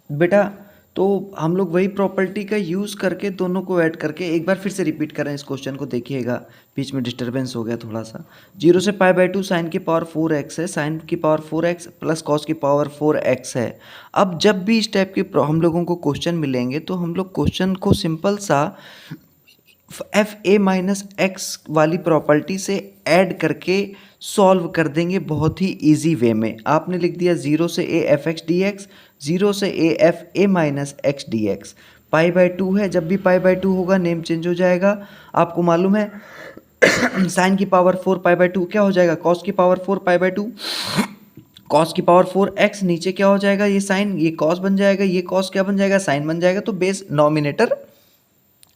बेटा तो हम लोग वही प्रॉपर्टी का यूज़ करके दोनों को ऐड करके एक बार फिर से रिपीट करें इस क्वेश्चन को, देखिएगा बीच में डिस्टरबेंस हो गया थोड़ा सा। 0 से पाई बाई 2 साइन की पावर 4x है, साइन की पावर 4x प्लस कॉस की पावर 4x है। अब जब भी इस टाइप के हम लोगों को क्वेश्चन मिलेंगे तो हम लोग क्वेश्चन को सिंपल सा एफ ए माइनस एक्स वाली प्रॉपर्टी से ऐड करके सॉल्व कर देंगे बहुत ही इजी वे में। आपने लिख दिया 0 से A F x d x, 0 से A F a minus x d x. Pi by 2 है, जब भी पाई बाई 2 होगा नेम चेंज हो जाएगा। आपको मालूम है साइन की पावर 4 पाई बाई 2 क्या हो जाएगा, कॉस की पावर 4 पाई बाई 2, कॉस की पावर 4x, नीचे क्या हो जाएगा, ये साइन ये कॉस बन जाएगा, ये कॉस क्या बन जाएगा, साइन बन जाएगा। तो बेस नॉमिनेटर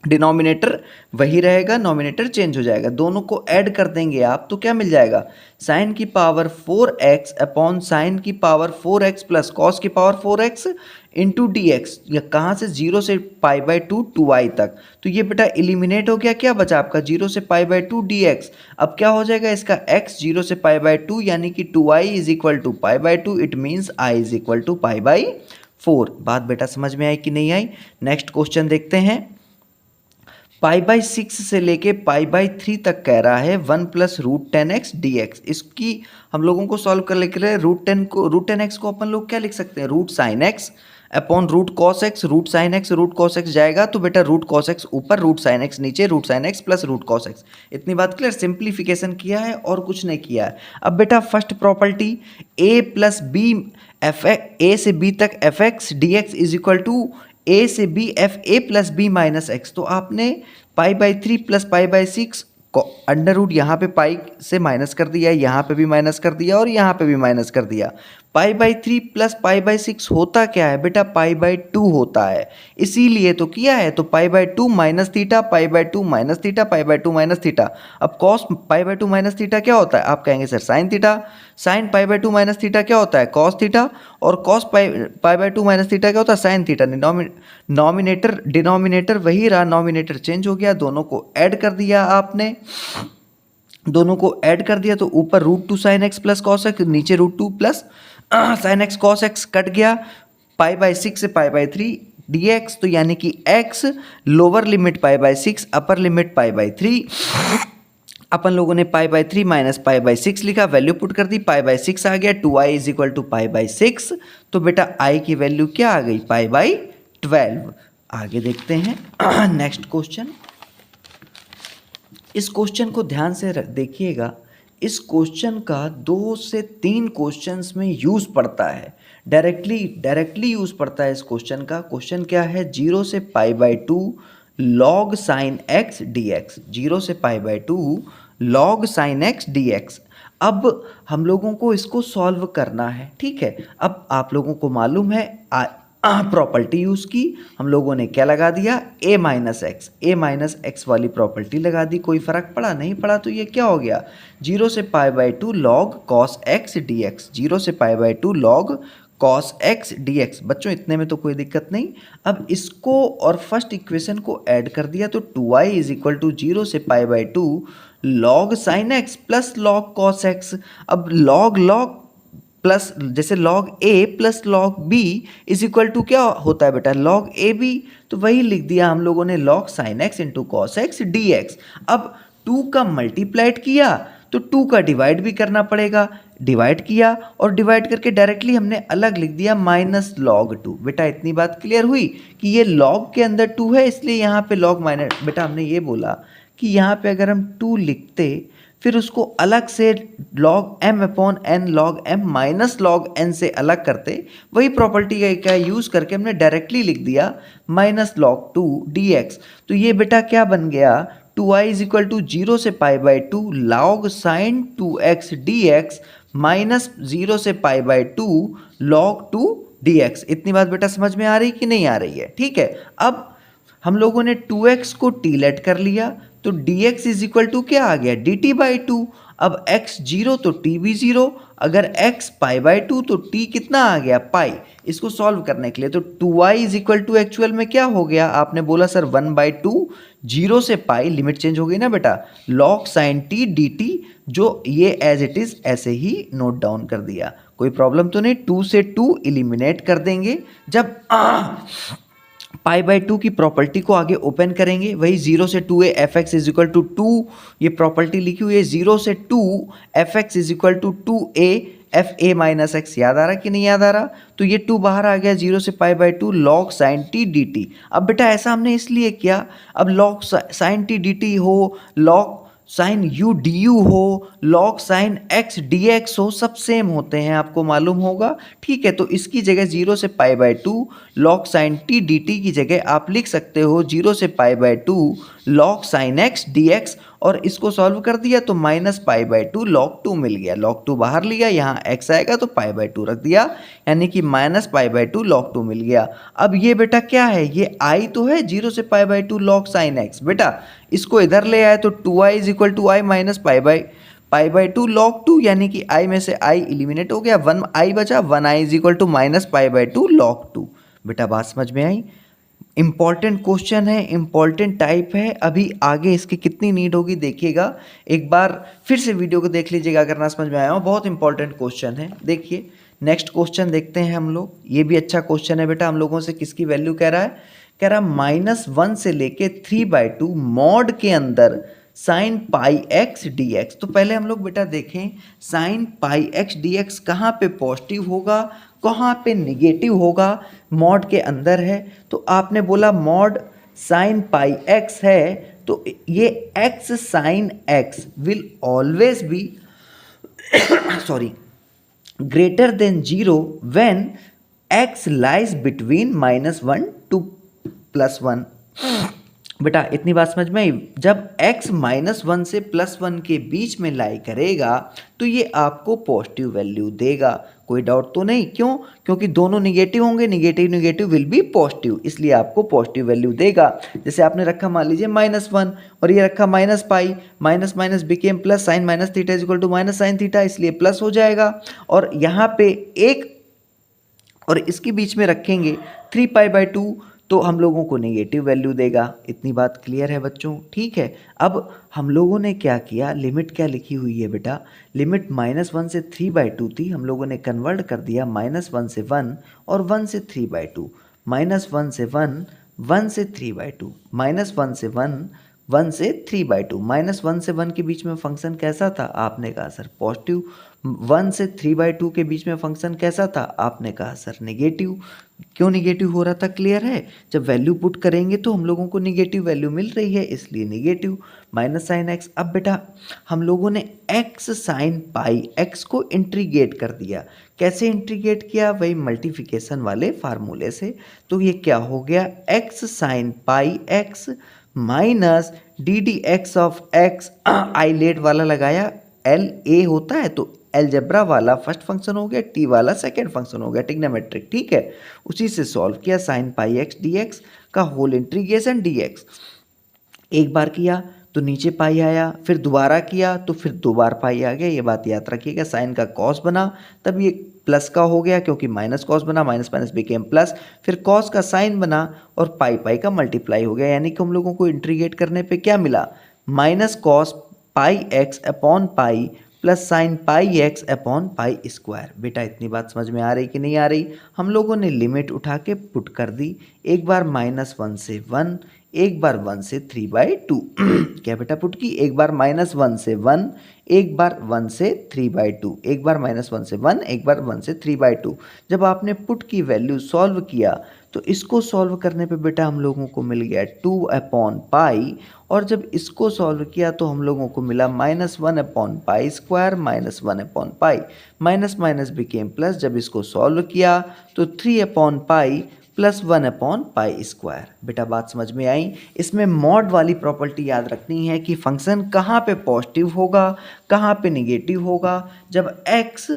डिनोमिनेटर वही रहेगा, नॉमिनेटर चेंज हो जाएगा। दोनों को ऐड कर देंगे आप तो क्या मिल जाएगा, साइन की पावर 4x अपॉन साइन की पावर 4x प्लस कॉस की power 4x into D x. या कहाँ से, 0 से पाई बाई 2 2i तक। तो ये बेटा एलिमिनेट हो गया, क्या बचा आपका 0 से पाई बाई 2 डी एक्स। अब क्या हो जाएगा इसका x 0 से पाई बाई 2 यानी कि 2i is equal to pi by 2, it means i is equal to pi by 4। बात बेटा समझ में आई कि नहीं आई। नेक्स्ट क्वेश्चन देखते हैं। पाई बाई 6 से लेके पाई बाई 3 तक कह रहा है 1 प्लस रूट 10x dx। इसकी हम लोगों को सॉल्व कर लेके रहे रूट 10x को अपन लोग क्या लिख सकते हैं, root sine x upon root cos x. Root sine x root cos x जाएगा तो बेटा रूट कॉस एक्स ऊपर, रूट साइन एक्स नीचे, root sine x plus root cos x. इतनी बात क्लियर, सिंप्लीफिकेशन किया है और कुछ नहीं किया है। अब बेटा first property a plus b f a से b तक f x d x is equal to a से b f a plus b minus x. तो आपने pi by 3 plus pi by 6 को अंडर रूट यहाँ पे पाई से माइनस कर दिया, यहाँ पे भी माइनस कर दिया और यहाँ पे भी माइनस कर दिया। पाई बाई 3 प्लस पाई बाई 6 होता क्या है बेटा, पाई बाई 2 होता है, इसीलिए तो किया है। तो pi by 2 minus theta, pi by 2 minus theta, pi by 2 minus theta. अब cos pi by 2 minus theta क्या होता है, आप कहेंगे sir sine theta. Sine pi by 2 minus theta क्या होता है, कॉस थीटा। और cos pi by 2 minus theta क्या होता है, साइन थीटा। नॉमिनेटर डिनोमिनेटर वही रहा, नॉमिनेटर चेंज हो गया। दोनों को ऐड कर दिया आपने, दोनों को ऐड कर दिया तो ऊपर root 2 sine x plus cos x, नीचे root 2 plus sine x cos x कट गया। पाई बाई 6 से पाई बाई 3 dx, तो यानी कि x lower limit pi by 6 upper limit pi by 3। अपन लोगों ने पाई बाई 3 माइनस पाई बाई 6 लिखा, वैल्यू पुट कर दी, पाई बाई 6 आ गया। 2i is equal to pi by 6। तो बेटा i की वैल्यू क्या आ गई, पाई बाई 12। आगे देखते हैं नेक्स्ट क्वेश्चन। इस क्वेश्चन को ध्यान से देखिएगा। इस क्वेश्चन का 2 से 3 क्वेश्चंस में यूज़ पड़ता है, डायरेक्टली यूज़ पड़ता है इस क्वेश्चन का। क्वेश्चन क्या है, 0 से pi by 2 log sine x d x. 0 से pi by 2 log sine x d x. अब हम लोगों को इसको सॉल्व करना है, ठीक है। अब आप लोगों को मालूम है प्रॉपर्टी यूज़ की हम लोगों ने, क्या लगा दिया, a माइनस एक्स वाली प्रॉपर्टी लगा दी। कोई फ़र्क पड़ा नहीं पड़ा, तो ये क्या हो गया, 0 से pi by 2 log cos x d x. 0 से pi by 2 log cos x d x. बच्चों इतने में तो कोई दिक्कत नहीं। अब इसको और फर्स्ट इक्वेशन को ऐड कर दिया तो 2i इज इक्वल टू 0 से pi by 2 log sine x plus log cos x. अब लॉग लॉग प्लस, जैसे log a plus log b is equal to क्या होता है बेटा, लॉग ए बी। तो वही लिख दिया हम लोगों ने, log sine x into cos x d x. अब 2 का मल्टीप्लाइड किया तो 2 का डिवाइड भी करना पड़ेगा, डिवाइड किया और डिवाइड करके डायरेक्टली हमने अलग लिख दिया माइनस लॉग 2। बेटा इतनी बात क्लियर हुई कि ये लॉग के अंदर 2 है, इसलिए यहाँ पे लॉग माइनस। बेटा हमने ये बोला कि यहाँ पे अगर हम 2 लिखते फिर उसको अलग से log m upon n log m minus log n से अलग करते, वही प्रॉपर्टी का यूज़ करके हमने डायरेक्टली लिख दिया माइनस लॉग 2 dx। तो ये बेटा क्या बन गया, 2i इज इक्वल टू 0 से pi by 2 log sign 2x dx minus 0 से पाई बाई 2 लॉग 2 dx। इतनी बात बेटा समझ में आ रही कि नहीं आ रही है, ठीक है। अब हम लोगों ने 2x को t लेट कर लिया तो dx इज इक्वल टू क्या आ गया, dt बाई 2। अब x 0 तो t भी 0, अगर x पाई बाई 2 तो t कितना आ गया, पाई। इसको सॉल्व करने के लिए तो 2i is equal to actual में क्या हो गया, आपने बोला सर 1 बाई 2, 0 से पाई, लिमिट चेंज हो गई ना बेटा, लॉग साइन t dt, जो ये एज इट इज़ ऐसे ही नोट डाउन कर दिया। कोई प्रॉब्लम तो नहीं। 2 से 2 एलिमिनेट कर देंगे। जब पाई बाई 2 की प्रॉपर्टी को आगे ओपन करेंगे, वही 0 से 2a f x is equal to 2, ये प्रॉपर्टी लिखी हुई है 0 से 2 f x is equal to 2a f a minus x. याद आ रहा कि नहीं याद आ रहा? तो ये 2 बाहर आ गया, 0 से pi by 2 log sine t d t. अब बेटा ऐसा हमने इसलिए किया, अब log sine t d t हो, log sine u d u हो, log sine x d x हो, सब सेम होते हैं, आपको मालूम होगा। ठीक है, तो इसकी जगह 0 से pi by 2 log sine t d T की जगह आप लिख सकते हो 0 से pi by 2 log sine x d x, और इसको सॉल्व कर दिया तो माइनस पाई बाई 2 लॉग 2 मिल गया। लॉग 2 बाहर लिया, यहाँ x आएगा तो पाई बाई 2 रख दिया, यानी कि माइनस पाई बाई 2 लॉग 2 मिल गया। अब ये बेटा क्या है, ये i तो है 0 से pi by 2 log sine x। बेटा इसको इधर ले आए तो 2i is equal to i minus pi by 2 log 2, यानी कि i में से i एलिमिनेट हो गया, 1i बचा, 1i is equal to minus pi by 2 log 2। बेटा बात समझ में आई? इम्पॉर्टेंट क्वेश्चन है, इम्पॉर्टेंट टाइप है। अभी आगे इसकी कितनी नीड होगी देखिएगा, एक बार फिर से वीडियो को देख लीजिएगा अगर ना समझ में आया हो। बहुत इंपॉर्टेंट क्वेश्चन है। देखिए नेक्स्ट क्वेश्चन देखते हैं हम लोग। ये भी अच्छा क्वेश्चन है बेटा। हम लोगों से किसकी वैल्यू कह रहा है? कह रहा -1 से लेके 3/2 मॉड के अंदर sine pi x d x. तो पहले हम लोग बेटा देखें sine pi x d x कहाँ पे पॉजिटिव होगा, कहाँ पे निगेटिव होगा। मॉड के अंदर है तो आपने बोला मॉड साइन पाई एक्स है, तो ये x sine x will always be sorry greater than 0 when x lies between -1 to +1। बेटा इतनी बात समझ में आई? जब x -1 से +1 के बीच में लाई करेगा तो ये आपको पॉजिटिव वैल्यू देगा। कोई डाउट तो नहीं? क्यों? क्योंकि दोनों निगेटिव होंगे, negative negative will be positive, इसलिए आपको पॉजिटिव वैल्यू देगा। जैसे आपने रखा मान लीजिए -1 और ये रखा minus pi, minus minus became plus, sine minus theta is equal to minus sine theta, इसलिए प्लस हो जाएगा। और यहाँ पे एक और इसके बीच में रखेंगे 3π/2 तो हम लोगों को नेगेटिव वैल्यू देगा। इतनी बात क्लियर है बच्चों? ठीक है। अब हम लोगों ने क्या किया, लिमिट क्या लिखी हुई है बेटा, लिमिट -1 से 3/2 थी, हम लोगों ने कन्वर्ट कर दिया -1 से 1 और 1 से 3/2, -1 से 1, 1 से 3/2, -1 से 1, 1 से 3/2। -1 से 1 के बीच में फंक्शन कैसा था? आपने कहा सर पॉजिटिव। 1 से 3/2 के बीच में फंक्शन कैसा था? आपने कहा सर नेगेटिव। क्यों नेगेटिव हो रहा था? क्लियर है? जब वैल्यू पुट करेंगे तो हम लोगों को नेगेटिव वैल्यू मिल रही है, इसलिए नेगेटिव माइनस साइन एक्स। अब बेटा हम लोगों ने एक्स साइन पाई एक्स को इंट्रीगेट कर दिया। कैसे इंट्रीगेट किया? वही मल्टीप्लिकेशन वाले फार्मूले से। तो ये क्या हो गया, x sine pi x minus D D x of x, eyelet वाला लगाया, एल ए होता है तो एलजेब्रा वाला फर्स्ट फंक्शन हो गया, टी वाला सेकंड फंक्शन हो गया, ट्रिग्नोमेट्रिक। ठीक है, उसी से सॉल्व किया sine pi x d x का होल इंटीग्रेशन डी एक्स। एक बार किया तो नीचे पाई आया, फिर दोबारा किया तो फिर 2 बार पाई आ गया। ये बात याद रखिएगा। साइन का कॉस बना तब ये प्लस का हो गया, क्योंकि माइनस कॉस बना, माइनस माइनस बिकेम प्लस, फिर कॉस का साइन बना और पाई पाई का मल्टीप्लाई हो गया। यानी कि हम लोगों को इंटीग्रेट करने पे क्या मिला, minus cos pi x upon pi plus sine pi x upon pi square. बेटा इतनी बात समझ में आ रही कि नहीं आ रही? हम लोगों ने लिमिट उठा के पुट कर दी, एक बार -1 से 1, एक बार 1 से 3/2 क्या बेटा पुट की? एक बार -1 से 1, एक बार 1 से 3/2, एक बार -1 से 1, एक बार 1 से 3/2। जब आपने पुट की वैल्यू सॉल्व किया तो इसको सॉल्व करने पे बेटा हम लोगों को मिल गया 2/पाई, और जब इसको सॉल्व किया तो हम लोगों को मिला -1/पाई स्क्वायर -1/पाई, माइनस माइनस बिकेम प्लस। जब इसको सॉल्व किया तो 3/पाई प्लस 1/पाई स्क्वायर। बेटा बात समझ में आई? इसमें मॉड वाली प्रॉपर्टी याद रखनी है कि फंक्शन कहाँ पे पॉजिटिव होगा, कहाँ पे निगेटिव होगा। जब x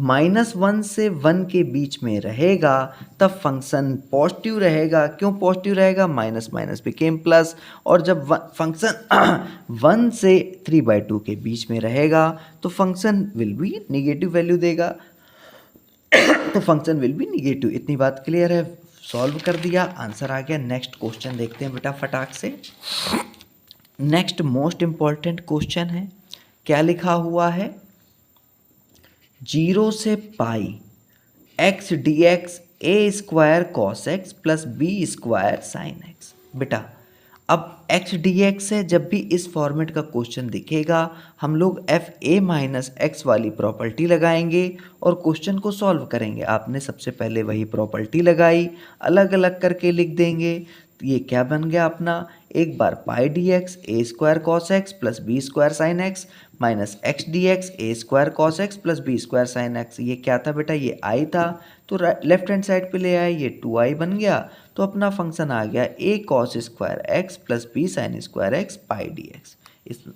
-1 से 1 के बीच में रहेगा तब फंक्शन पॉजिटिव रहेगा। क्यों पॉजिटिव रहेगा? Minus minus became plus. और जब फंक्शन 1 से 3/2 के बीच में रहेगा तो function will be negative value देगा तो फंक्शन विल बी निगेटिव। इतनी बात क्लियर है? सॉल्व कर दिया, आंसर आ गया। नेक्स्ट क्वेश्चन देखते हैं बेटा फटाक से। नेक्स्ट मोस्ट इम्पॉर्टेंट क्वेश्चन है। क्या लिखा हुआ है? जीरो से pi x d x a square cos x plus b square sine x. बेटा अब एक्स डी एक्स है, जब भी इस फॉर्मेट का क्वेश्चन दिखेगा हम लोग एफ ए माइनस एक्स वाली प्रॉपर्टी लगाएंगे और क्वेश्चन को सॉल्व करेंगे। आपने सबसे पहले वही प्रॉपर्टी लगाई, अलग अलग करके लिख देंगे। तो ये क्या बन गया अपना, एक बार pi d x a square cos x plus b square sine x minus x d x a square cos x plus b square sine x. ये क्या था बेटा, ये आई था, तो लेफ्ट हैंड साइड पे ले आए, ये 2i बन गया। तो अपना फंक्शन आ गया a cos square x plus b sine square x pi d x.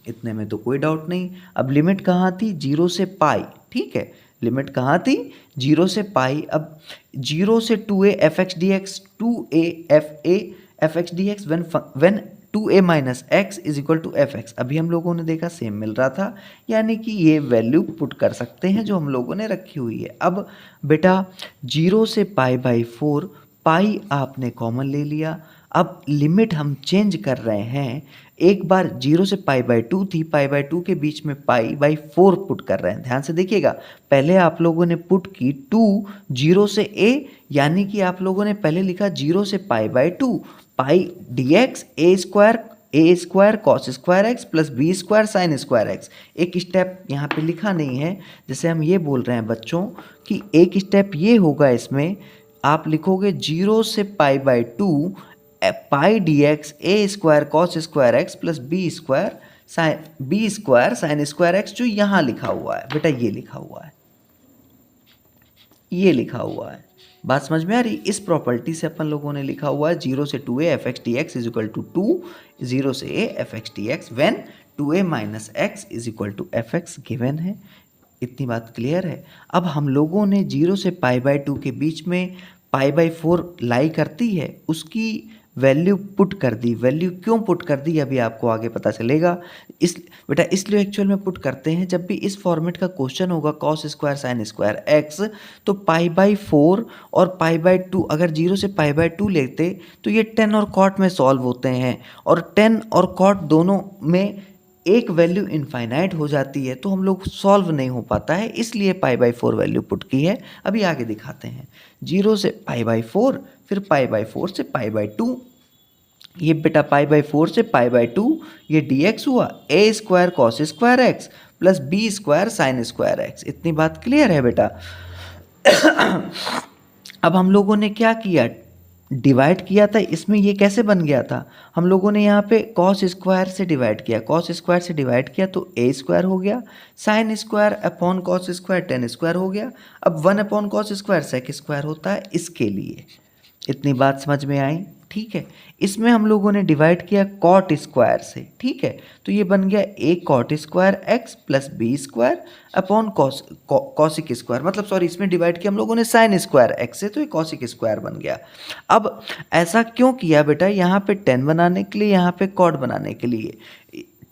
इतने में तो कोई डाउट नहीं। अब लिमिट कहाँ थी, जीरो से पाई, ठीक है, लिमिट कहाँ थी, जीरो से पाई। अब जीरो से 2a f x d x, 2a f x d x when 2a minus x is equal to f x. अभी हम लोगों ने देखा सेम मिल रहा था, यानी कि ये वैल्यू पुट कर सकते हैं जो हम लोगों ने रखी हुई है। अब बेटा जीरो से पाई बाई 4, पाई आपने कॉमन ले लिया। अब लिमिट हम चेंज कर रहे हैं, एक बार जीरो से पाई बाई 2 थी, पाई बाई 2 के बीच में पाई बाई 4 पुट कर रहे हैं। ध्यान से देखिएगा, पहले आप लोगों ने पुट की 2 जीरो से a, यानी कि आप लोगों ने पहले लिखा जीरो से pi by 2 pi d x a square cos square x plus b square sine square x. एक स्टेप यहाँ पे लिखा नहीं है, जैसे हम ये बोल रहे हैं बच्चों कि एक स्टेप ये होगा, इसमें आप लिखोगे जीरो से pi by 2 pi d x a square cos square x plus b square sine square x, जो यहाँ लिखा हुआ है बेटा, ये लिखा हुआ है, ये लिखा हुआ है। बात समझ में आ रही, इस प्रॉपर्टी से अपन लोगों ने लिखा हुआ है जीरो से 2a f x d x is equal to 2, zero से a f x d x when 2a minus x is equal to f x given है। इतनी बात क्लियर है। अब हम लोगों ने जीरो से पाई बाई 2 के बीच में पाई बाई 4 लाई करती है, उसकी वैल्यू पुट कर दी। वैल्यू क्यों पुट कर दी अभी आपको आगे पता चलेगा। बेटा इसलिए एक्चुअल में पुट करते हैं, जब भी इस फॉर्मेट का क्वेश्चन होगा cos square sine square x, तो पाई बाई 4 और पाई बाई 2, अगर जीरो से पाई बाई 2 लेते तो ये 10 और कॉट में सॉल्व होते हैं, और 10 और कॉट दोनों में एक वैल्यू इनफाइनाइट हो जाती है, तो हम लोग सॉल्व नहीं हो पाता है, इसलिए पाई बाई 4 वैल्यू पुट की है। अभी आगे दिखाते हैं, जीरो से पाई बाई 4, फिर पाई बाई 4 से पाई बाई 2, ये बेटा पाई बाई 4 से पाई बाई 2, ये डी एक्स हुआ a square cos square x plus b square sine square x. इतनी बात क्लियर है बेटा। अब हम लोगों ने क्या किया, डिवाइड किया था, इसमें ये कैसे बन गया था, हम लोगों ने यहाँ पे कॉस स्क्वायर से डिवाइड किया, कॉस स्क्वायर से डिवाइड किया तो ए स्क्वायर हो गया, sine square upon cos square tan square हो गया। अब 1 upon cos square sec square होता है, इसके लिए। इतनी बात समझ में आई, ठीक है। इसमें हम लोगों ने डिवाइड किया कॉट स्क्वायर से, ठीक है, तो ये बन गया a cot square x plus b square upon cosec square, मतलब सॉरी, इसमें डिवाइड किया हम लोगों ने साइन स्क्वायर एक्स से, तो ये कॉसिक स्क्वायर बन गया। अब ऐसा क्यों किया बेटा, यहाँ पे 10 बनाने के लिए, यहाँ पे कॉट बनाने के लिए।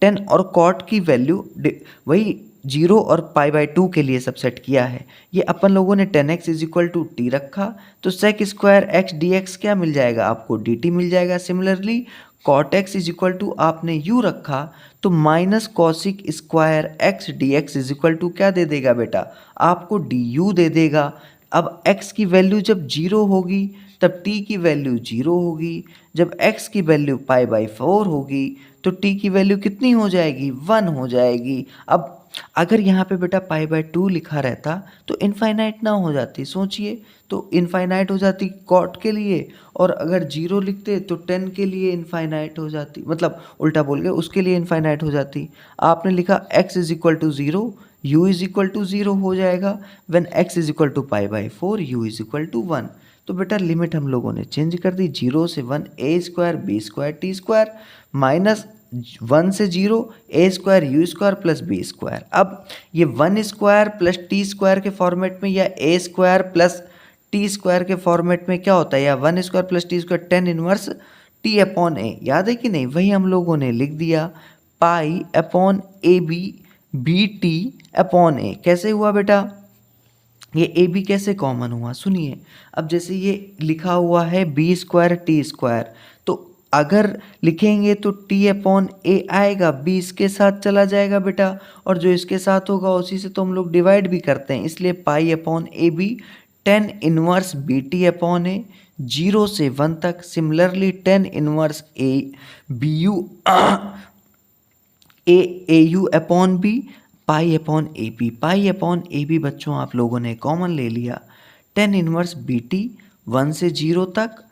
10 और कॉट की वैल्यू वही जीरो और पाई बाई 2 के लिए सब सेट किया है। ये अपन लोगों ने 10x is equal to t रखा, तो sec square x d x क्या मिल जाएगा आपको, डी टी मिल जाएगा। Similarly cot x is equal to आपने यू रखा, तो minus cosec square x d x is equal to क्या दे देगा बेटा, आपको डी यू दे देगा। अब x की वैल्यू जब जीरो होगी तब t की वैल्यू जीरो होगी, जब x की वैल्यू पाई बाई 4 होगी तो t की वैल्यू कितनी हो जाएगी, 1 हो जाएगी। अब अगर यहाँ पे बेटा पाई बाई 2 लिखा रहता तो इनफाइनाइट ना हो जाती, सोचिए, तो इनफाइनाइट हो जाती कॉट के लिए, और अगर जीरो लिखते तो 10 के लिए इनफाइनाइट हो जाती, मतलब उल्टा बोल गए, उसके लिए इनफाइनाइट हो जाती। आपने लिखा x is equal to 0, u is equal to 0 हो जाएगा, when x is equal to pi by 4, u is equal to 1। तो बेटा लिमिट हम लोगों ने चेंज कर दी, 0 से 1 a square b square t square minus 1 से 0 a square u square plus b square. अब ये 1 स्क्वायर प्लस टी स्क्वायर के फॉर्मेट में या a square plus t square के फॉर्मेट में क्या होता है, या 1 square plus t square 10 inverse t upon a, याद है कि नहीं, वही हम लोगों ने लिख दिया, pi upon a b b t upon a. कैसे हुआ बेटा, ये ए बी कैसे कॉमन हुआ, सुनिए। अब जैसे ये लिखा हुआ है बी स्क्वायर टी स्क्वायर, तो अगर लिखेंगे तो टी अपॉन ए आएगा, बी इसके साथ चला जाएगा बेटा, और जो इसके साथ होगा उसी से तो हम लोग डिवाइड भी करते हैं, इसलिए pi upon a b tan inverse b t upon a 0 से 1 तक। Similarly tan inverse a b u a u upon b pi upon a b. Pi upon a b बच्चों आप लोगों ने कॉमन ले लिया। टेन इनवर्स बी टी 1 से 0 तक।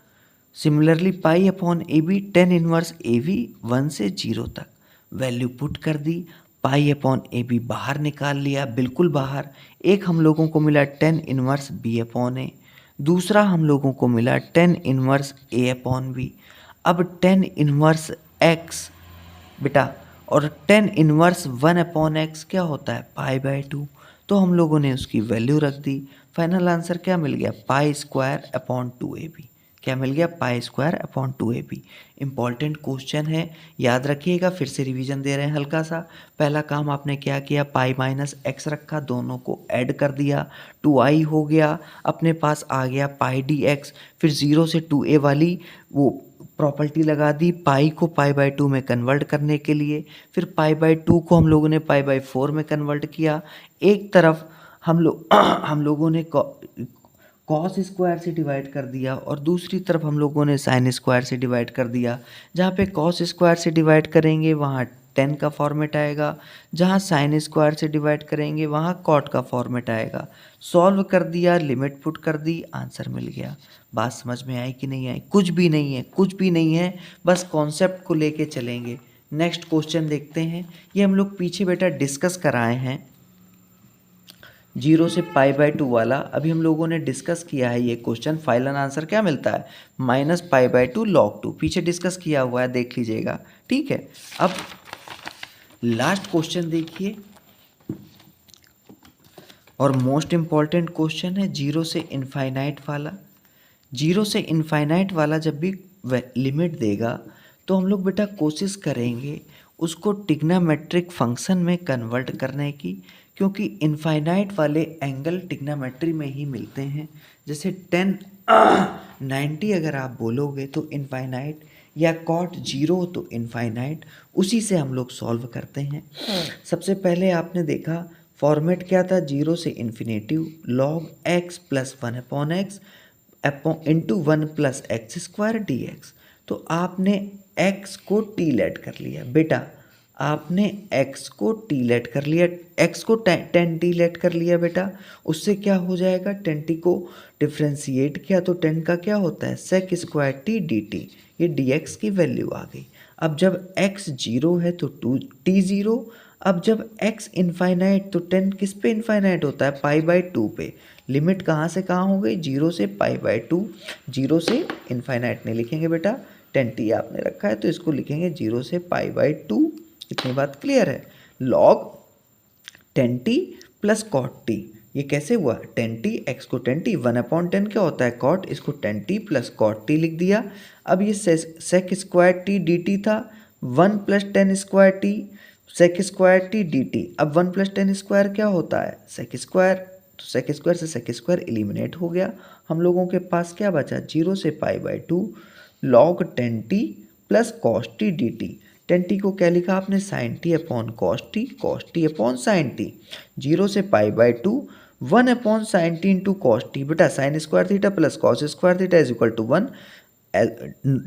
Similarly pi upon a b tan inverse a v 1 से 0 तक। वैल्यू पुट कर दी, पाई अपॉन ए बी बाहर निकाल लिया, बिल्कुल बाहर। एक हम लोगों को मिला टेन इनवर्स बी अपॉन ए, दूसरा हम लोगों को मिला टेन इनवर्स ए अपॉन बी। अब टेन इनवर्स एक्स बेटा और टेन इनवर्स 1 अपॉन एक्स क्या होता है, पाई बाय 2। तो हम लोगों ने उसकी वैल्यू रख दी। फाइनल आंसर क्या मिल गया, पाई स्क्वायर अपॉन 2ab। क्या मिल गया, pi square upon 2ab। Important question है, याद रखिएगा। फिर से रिवीजन दे रहे हैं हल्का सा। पहला काम आपने क्या किया, पाई माइनस एक्स रखा, दोनों को ऐड कर दिया, 2i हो गया, अपने पास आ गया पाई डी एक्स। फिर 0 से 2a वाली वो प्रॉपर्टी लगा दी पाई को पाई बाय 2 में कन्वर्ट करने के लिए। फिर पाई बाय 2 को हम लोगों ने पाई बाय 4 में कन्वर्ट किया। एक तरफ हम लोगों ने कॉस स्क्वायर से डिवाइड कर दिया और दूसरी तरफ हम लोगों ने साइन स्क्वायर से डिवाइड कर दिया। जहाँ पे कॉस स्क्वायर से डिवाइड करेंगे वहाँ 10 का फॉर्मेट आएगा, जहाँ साइन स्क्वायर से डिवाइड करेंगे वहाँ कॉट का फॉर्मेट आएगा। सॉल्व कर दिया, लिमिट पुट कर दी, आंसर मिल गया। बात समझ में आई कि नहीं आई? कुछ भी नहीं है, कुछ भी नहीं है, बस कॉन्सेप्ट को लेके चलेंगे। नेक्स्ट क्वेश्चन देखते हैं। ये हम लोग पीछे बेटा डिस्कस कराए हैं 0 से पाई बाय 2 वाला। अभी हम लोगों ने डिस्कस किया है ये क्वेश्चन। फाइनल आंसर क्या मिलता है, माइनस पाई बाय 2 log 2। पीछे डिस्कस किया हुआ है, देख लीजिएगा, ठीक है। अब लास्ट क्वेश्चन देखिए और मोस्ट इम्पॉर्टेंट क्वेश्चन है 0 से इनफाइनाइट वाला। 0 से इनफाइनाइट वाला जब भी लिमिट देगा तो हम लोग बेटा कोशिश करेंगे उसको ट्रिग्नोमेट्रिक फंक्शन में कन्वर्ट करने की, क्योंकि इनफाइनाइट वाले एंगल ट्रिग्नोमेट्री में ही मिलते हैं। जैसे 10 90 अगर आप बोलोगे तो इनफाइनाइट, या कॉट 0 तो इनफाइनाइट, उसी से हम लोग सॉल्व करते हैं। सबसे पहले आपने देखा फॉर्मेट क्या था, 0 से infinitive log x plus 1 upon x into 1 plus x square D x. तो आपने x को टी लेट कर लिया बेटा, आपने x को टी लेट कर लिया, x को 10 टी लेट कर लिया बेटा। उससे क्या हो जाएगा, 10t को डिफ्रेंशिएट किया तो 10 का क्या होता है, sec square t d t. ये dx की वैल्यू आ गई। अब जब x 0 है तो 2t 0। अब जब x इनफाइनाइट तो 10 किस पे इनफाइनाइट होता है, पाई बाय 2 पे। लिमिट कहाँ से कहाँ हो गई, 0 से पाई बाय 2। 0 से इनफाइनाइट नहीं लिखेंगे बेटा, 10t आपने रखा है तो इसको लिखेंगे 0 से पाई बाय 2। इतनी बात क्लियर है। Log 10t plus cot T, ये कैसे हुआ, 10t, x को 10t, 1 अपॉन 10 क्या होता है कॉट, इसको 10t प्लस कॉट टी लिख दिया। अब ये sec square t d t था, 1 plus 10 square t sec square t d t. अब 1 प्लस 10 स्क्वायर क्या होता है, सेक स्क्वायर, तो सेक स्क्वायर से सेक स्क्वायर एलिमिनेट हो गया। हम लोगों के पास क्या बचा, 0 से pi by 2 log 10t plus cos t d t. 10t को क्या लिखा आपने, sine t upon cos t upon sine t. 0 से pi by 2 1 upon sine t into cos t. बेटा sine square theta plus cos square theta is equal to 1।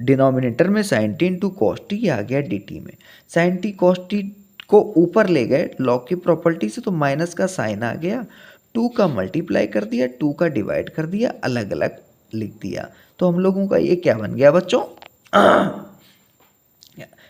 Denominator में sine t into cos t आ गया d t में। Sine t cos t को ऊपर ले गए लॉग की प्रॉपर्टी से, तो माइनस का साइन आ गया, 2 का मल्टीप्लाई कर दिया, 2 का डिवाइड कर दिया, अलग अलग लिख दिया। तो हम लोगों का ये क्या बन गया बच्चों,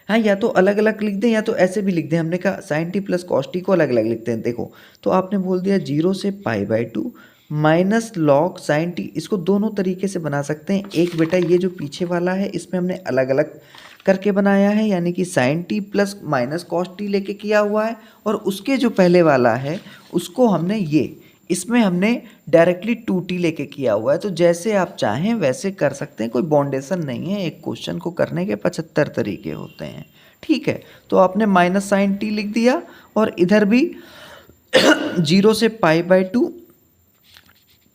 हाँ या तो अलग अलग लिख दें या तो ऐसे भी लिख दें। हमने कहा sine t plus cos t को अलग अलग लिखते हैं। देखो तो आपने बोल दिया 0 से pi by 2 minus log sine T. इसको दोनों तरीके से बना सकते हैं। एक बेटा ये जो पीछे वाला है इसमें हमने अलग अलग करके बनाया है, यानी कि sine t plus minus cos t लेके किया हुआ है, और उसके जो पहले वाला है उसको हमने इसमें हमने डायरेक्टली 2t लेके किया हुआ है। तो जैसे आप चाहें वैसे कर सकते हैं, कोई बाउंडेशन नहीं है। एक क्वेश्चन को करने के 75 तरीके होते हैं, ठीक है। तो आपने माइनस साइन टी लिख दिया और इधर भी 0 से पाई बाय 2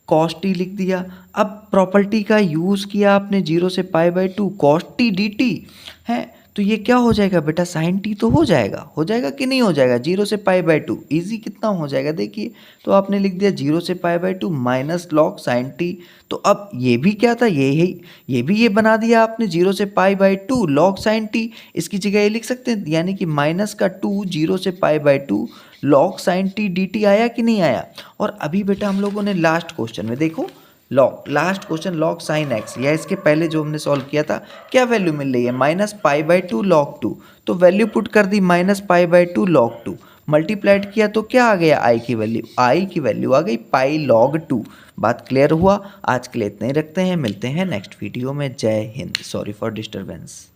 कॉस टी लिख दिया। अब प्रॉपर्टी का यूज़ किया आपने 0 से pi by 2 cos t d T है, तो ये क्या हो जाएगा बेटा, साइन टी तो हो जाएगा कि नहीं हो जाएगा, 0 से पाई बाई 2 ईजी कितना हो जाएगा देखिए। तो आपने लिख दिया 0 से pi by 2 minus log sine T. तो अब ये भी क्या था, ये भी ये बना दिया आपने 0 से pi by 2 log sine T. इसकी जगह ये लिख सकते हैं, यानी कि माइनस का 2 0 से pi by 2 log sine t d T आया कि नहीं आया। और अभी बेटा हम लोगों ने लास्ट क्वेश्चन में देखो, last question log sine x, या इसके पहले जो हमने सॉल्व किया था, क्या वैल्यू मिल रही है, माइनस पाई बाई 2 लॉग 2। तो वैल्यू पुट कर दी minus pi by 2 log 2, multiplied किया तो क्या आ गया, आई की वैल्यू आ गई पाई लॉग 2। बात क्लियर हुआ। आज के लिए इतना ही रखते हैं, मिलते हैं नेक्स्ट वीडियो में। जय हिंद, सॉरी फॉर डिस्टर्बेंस।